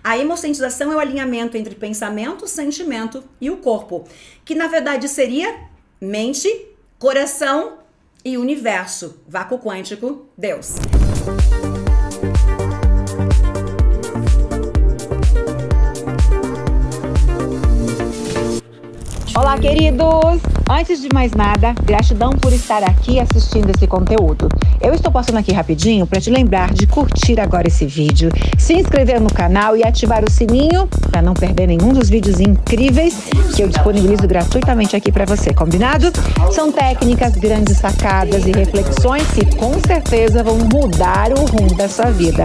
A hemocentização é o alinhamento entre pensamento, sentimento e o corpo, que na verdade seria mente, coração e universo. Vácuo quântico, Deus. Olá, queridos! Antes de mais nada, gratidão por estar aqui assistindo esse conteúdo. Eu estou passando aqui rapidinho para te lembrar de curtir agora esse vídeo, se inscrever no canal e ativar o sininho para não perder nenhum dos vídeos incríveis que eu disponibilizo gratuitamente aqui para você, combinado? São técnicas, grandes sacadas e reflexões que com certeza vão mudar o rumo da sua vida.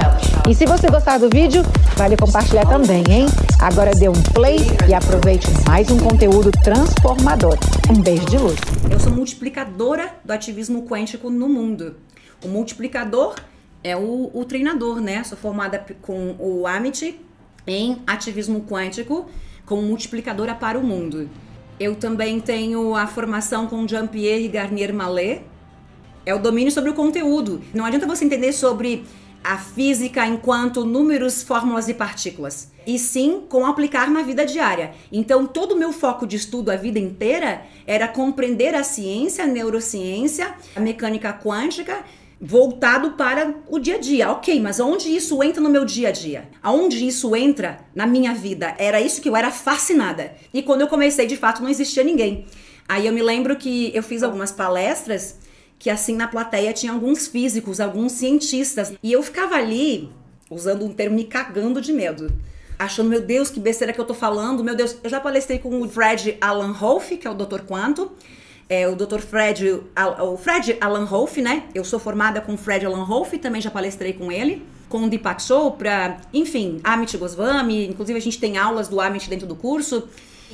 E se você gostar do vídeo, vale compartilhar também, hein? Agora dê um play e aproveite mais um conteúdo transformador. Um beijo de luz. Eu sou multiplicadora do ativismo quântico no mundo. O multiplicador é o treinador, né? Sou formada com o Amit em ativismo quântico como multiplicadora para o mundo. Eu também tenho a formação com Jean-Pierre Garnier Mallet. É o domínio sobre o conteúdo. Não adianta você entender sobre a física enquanto números, fórmulas e partículas, e sim com aplicar na vida diária. Então todo o meu foco de estudo a vida inteira era compreender a ciência, a neurociência, a mecânica quântica, voltado para o dia a dia. Ok, mas onde isso entra no meu dia a dia? Aonde isso entra na minha vida? Era isso que eu era fascinada. E quando eu comecei, de fato, não existia ninguém. Aí eu me lembro que eu fiz algumas palestras que assim na plateia tinha alguns físicos, alguns cientistas. E eu ficava ali, usando um termo, me cagando de medo. Achando, meu Deus, que besteira que eu tô falando. Meu Deus, eu já palestrei com o Fred Alan Rolf, que é o Dr. Quanto. O Dr. Fred Alan Rolf, né? Eu sou formada com o Fred Alan Rolf, também já palestrei com ele. Com o Deepak Chopra, enfim, Amit Goswami. Inclusive a gente tem aulas do Amit dentro do curso.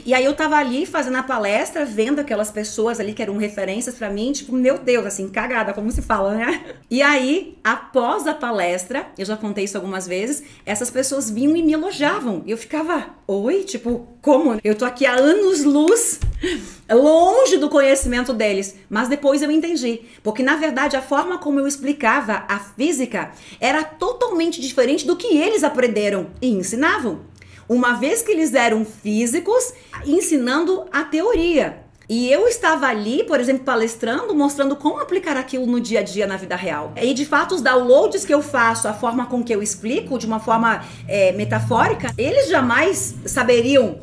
E aí eu tava ali fazendo a palestra, vendo aquelas pessoas ali que eram referências pra mim, tipo, meu Deus, assim, cagada, como se fala, né? E aí, após a palestra, eu já contei isso algumas vezes, essas pessoas vinham e me elogiavam. E eu ficava, oi? Tipo, como? Eu tô aqui há anos-luz, longe do conhecimento deles. Mas depois eu entendi, porque na verdade a forma como eu explicava a física era totalmente diferente do que eles aprenderam e ensinavam. Uma vez que eles eram físicos, ensinando a teoria. E eu estava ali, por exemplo, palestrando, mostrando como aplicar aquilo no dia a dia na vida real. E de fato, os downloads que eu faço, a forma com que eu explico, de uma forma metafórica, eles jamais saberiam.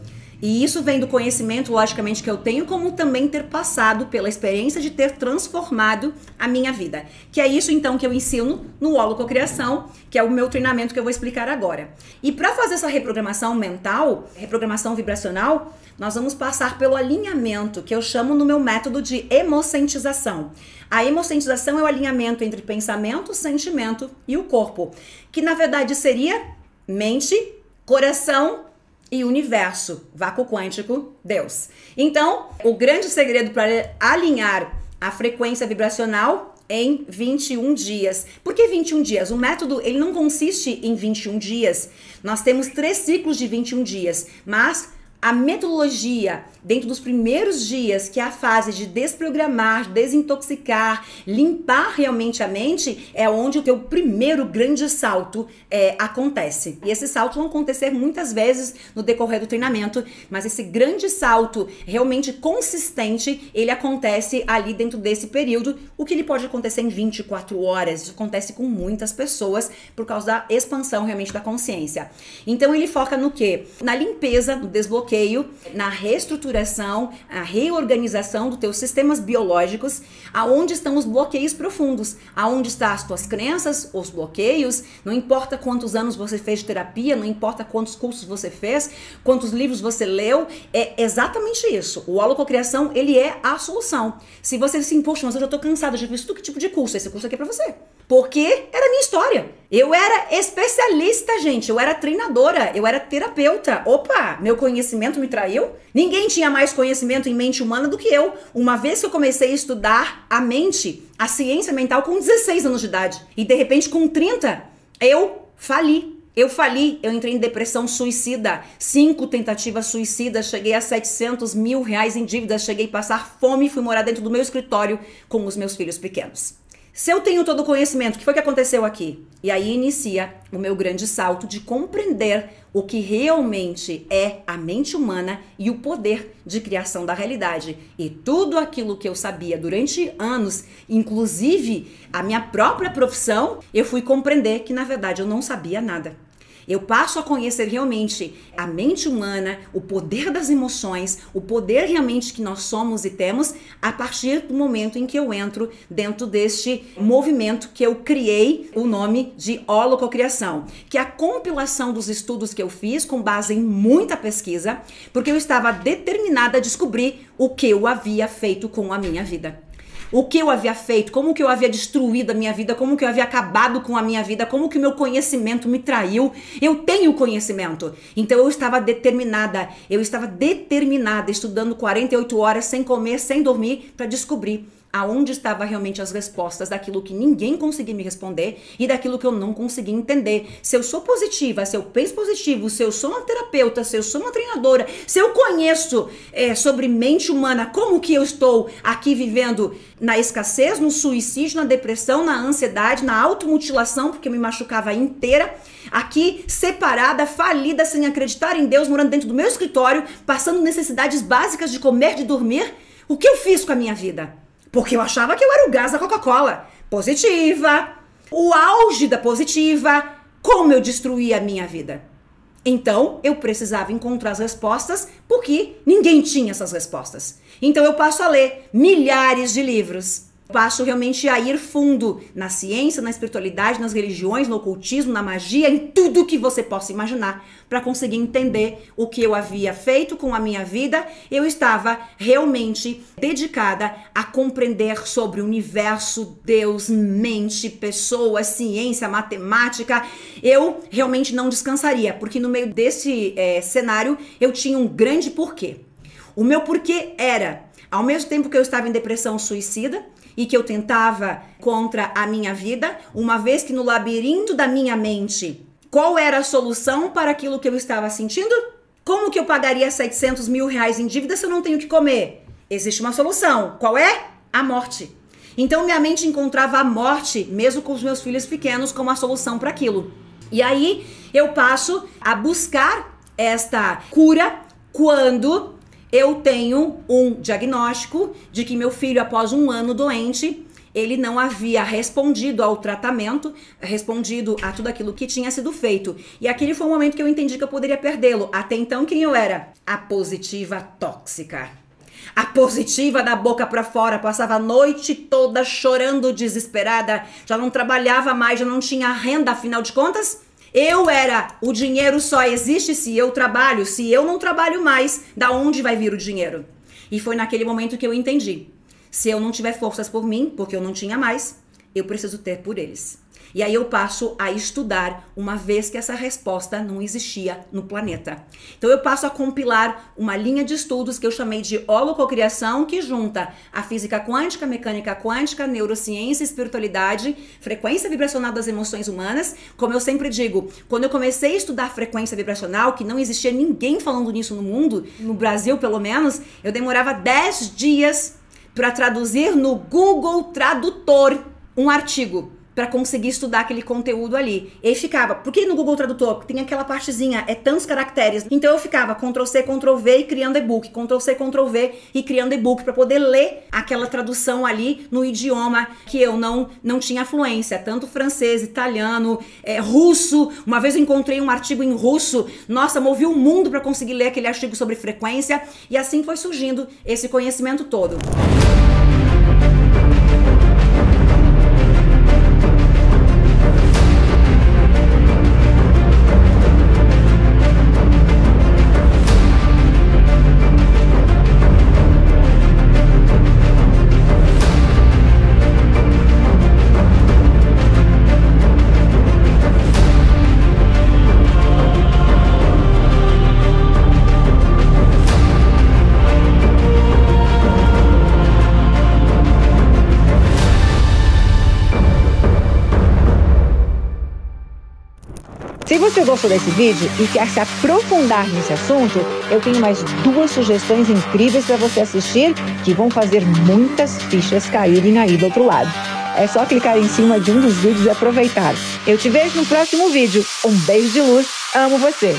E isso vem do conhecimento, logicamente, que eu tenho, como também ter passado pela experiência de ter transformado a minha vida. Que é isso, então, que eu ensino no Holococriação, que é o meu treinamento que eu vou explicar agora. E para fazer essa reprogramação mental, reprogramação vibracional, nós vamos passar pelo alinhamento, que eu chamo no meu método de hemocentização. A hemocentização é o alinhamento entre pensamento, sentimento e o corpo, que na verdade seria mente, coração e universo, vácuo quântico, Deus. Então, o grande segredo para alinhar a frequência vibracional em 21 dias. Por que 21 dias? O método, ele não consiste em 21 dias. Nós temos 3 ciclos de 21 dias, mas a metodologia, dentro dos primeiros dias, que é a fase de desprogramar, desintoxicar, limpar realmente a mente, é onde o teu primeiro grande salto acontece. E esses saltos vão acontecer muitas vezes no decorrer do treinamento, mas esse grande salto realmente consistente, ele acontece ali dentro desse período, o que ele pode acontecer em 24 horas. Isso acontece com muitas pessoas por causa da expansão realmente da consciência. Então ele foca no quê? Na limpeza, no desbloqueio, na reestruturação, a reorganização dos teus sistemas biológicos, aonde estão os bloqueios profundos, aonde estão as tuas crenças, os bloqueios, não importa quantos anos você fez de terapia, não importa quantos cursos você fez, quantos livros você leu, é exatamente isso. O Holococriação, ele é a solução. Se você diz assim, poxa, mas eu já tô cansada, já fiz tudo que tipo de curso, esse curso aqui é pra você. Porque era a minha história. Eu era especialista, gente. Eu era treinadora, eu era terapeuta. Opa, meu conhecimento me traiu? Ninguém tinha mais conhecimento em mente humana do que eu. Uma vez que eu comecei a estudar a mente, a ciência mental com 16 anos de idade. E de repente com 30, eu fali. Eu entrei em depressão suicida, 5 tentativas suicidas, cheguei a 700 mil reais em dívidas, cheguei a passar fome e fui morar dentro do meu escritório com os meus filhos pequenos. Se eu tenho todo o conhecimento, o que foi que aconteceu aqui? E aí inicia o meu grande salto de compreender o que realmente é a mente humana e o poder de criação da realidade. E tudo aquilo que eu sabia durante anos, inclusive a minha própria profissão, eu fui compreender que na verdade eu não sabia nada. Eu passo a conhecer realmente a mente humana, o poder das emoções, o poder realmente que nós somos e temos a partir do momento em que eu entro dentro deste movimento que eu criei o nome de holococriação, que é a compilação dos estudos que eu fiz com base em muita pesquisa, porque eu estava determinada a descobrir o que eu havia feito com a minha vida. O que eu havia feito, como que eu havia destruído a minha vida, como que eu havia acabado com a minha vida, como que o meu conhecimento me traiu. Eu tenho conhecimento. Então eu estava determinada, estudando 48 horas sem comer, sem dormir, para descobrir aonde estavam realmente as respostas daquilo que ninguém conseguia me responder e daquilo que eu não conseguia entender. Se eu sou positiva, se eu penso positivo, se eu sou uma terapeuta, se eu sou uma treinadora, se eu conheço sobre mente humana, como que eu estou aqui vivendo na escassez, no suicídio, na depressão, na ansiedade, na automutilação, porque eu me machucava inteira, aqui separada, falida, sem acreditar em Deus, morando dentro do meu escritório, passando necessidades básicas de comer, de dormir. O que eu fiz com a minha vida? Porque eu achava que eu era o gás da Coca-Cola. Positiva. O auge da positiva. Como eu destruí a minha vida? Então, eu precisava encontrar as respostas porque ninguém tinha essas respostas. Então, eu passo a ler milhares de livros. Passo realmente a ir fundo na ciência, na espiritualidade, nas religiões, no ocultismo, na magia, em tudo que você possa imaginar, para conseguir entender o que eu havia feito com a minha vida. Eu estava realmente dedicada a compreender sobre o universo, Deus, mente, pessoas, ciência, matemática. Eu realmente não descansaria, porque no meio desse cenário eu tinha um grande porquê. O meu porquê era, ao mesmo tempo que eu estava em depressão suicida, e que eu tentava contra a minha vida, uma vez que no labirinto da minha mente, qual era a solução para aquilo que eu estava sentindo? Como que eu pagaria 700 mil reais em dívida se eu não tenho o que comer? Existe uma solução. Qual é? A morte. Então minha mente encontrava a morte, mesmo com os meus filhos pequenos, como a solução para aquilo. E aí eu passo a buscar esta cura quando eu tenho um diagnóstico de que meu filho, após um ano doente, ele não havia respondido ao tratamento, respondido a tudo aquilo que tinha sido feito. E aquele foi o momento que eu entendi que eu poderia perdê-lo. Até então, quem eu era? A positiva tóxica. A positiva da boca pra fora, passava a noite toda chorando, desesperada, já não trabalhava mais, já não tinha renda, afinal de contas. Eu era, o dinheiro só existe se eu trabalho, se eu não trabalho mais, da onde vai vir o dinheiro? E foi naquele momento que eu entendi. Se eu não tiver forças por mim, porque eu não tinha mais, eu preciso ter por eles. E aí eu passo a estudar, uma vez que essa resposta não existia no planeta. Então eu passo a compilar uma linha de estudos que eu chamei de holococriação, que junta a física quântica, mecânica quântica, neurociência, espiritualidade, frequência vibracional das emoções humanas. Como eu sempre digo, quando eu comecei a estudar frequência vibracional, que não existia ninguém falando nisso no mundo, no Brasil pelo menos, eu demorava 10 dias para traduzir no Google Tradutor um artigo, para conseguir estudar aquele conteúdo ali. E ficava, porque no Google Tradutor tem aquela partezinha, é tantos caracteres. Então eu ficava Ctrl+C, Ctrl+V e criando e-book, Ctrl+C, Ctrl+V e criando e-book para poder ler aquela tradução ali no idioma que eu não tinha fluência, tanto francês, italiano, russo. Uma vez eu encontrei um artigo em russo, nossa, movi o mundo para conseguir ler aquele artigo sobre frequência, e assim foi surgindo esse conhecimento todo. Se você gostou desse vídeo e quer se aprofundar nesse assunto, eu tenho mais 2 sugestões incríveis para você assistir que vão fazer muitas fichas caírem aí do outro lado. É só clicar em cima de um dos vídeos e aproveitar. Eu te vejo no próximo vídeo. Um beijo de luz. Amo você.